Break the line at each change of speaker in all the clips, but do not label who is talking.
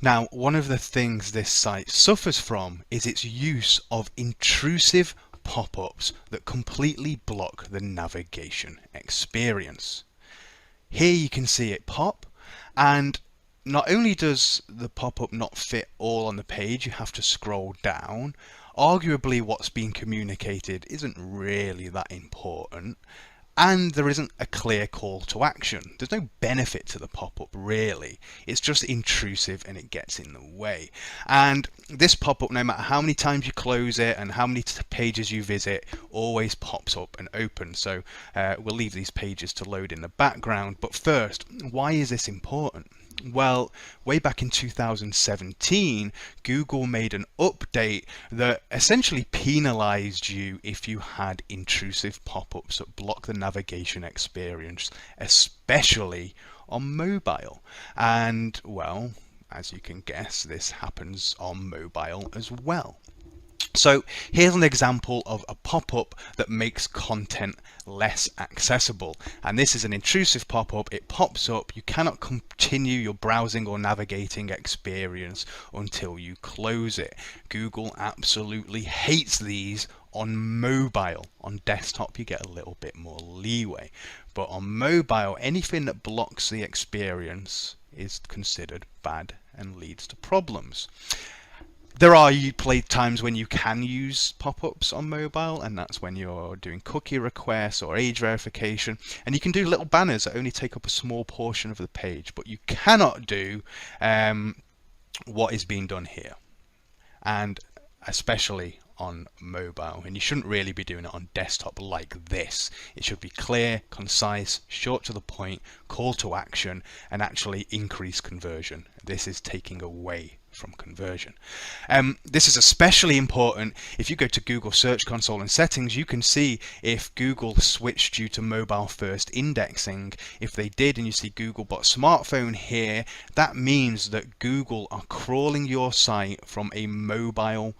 Now, one of the things this site suffers from is its use of intrusive pop-ups that completely block the navigation experience. Here you can see it pop, and not only does the pop-up not fit all on the page, you have to scroll down. Arguably what's being communicated isn't really that important, and there isn't a clear call to action. There's no benefit to the pop-up really. It's just intrusive and it gets in the way. And this pop-up, no matter how many times you close it and how many pages you visit, always pops up and opens. So we'll leave these pages to load in the background. But first, why is this important? Well, way back in 2017, Google made an update that essentially penalized you if you had intrusive pop-ups that block the navigation experience, especially on mobile. And, well, as you can guess, this happens on mobile as well. So here's an example of a pop-up that makes content less accessible, and this is an intrusive pop-up. It pops up, you cannot continue your browsing or navigating experience until you close it. Google absolutely hates these on mobile. On desktop you get a little bit more leeway, but on mobile anything that blocks the experience is considered bad and leads to problems. There are times when you can use pop-ups on mobile, and that's when you're doing cookie requests or age verification, and you can do little banners that only take up a small portion of the page, but you cannot do what is being done here, and especially on mobile. And you shouldn't really be doing it on desktop like this. It should be clear, concise, short to the point, call to action, and actually increase conversion. This is taking away from conversion. This is especially important if you go to Google Search Console and settings. You can see if Google switched you to mobile first indexing. If they did, and you see Googlebot smartphone here, that means that Google are crawling your site from a mobile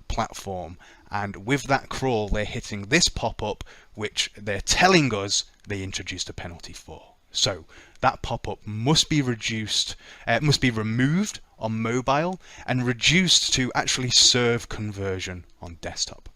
platform, and with that crawl they're hitting this pop-up which they're telling us they introduced a penalty for. So that pop-up must be removed on mobile and reduced to actually serve conversion on desktop.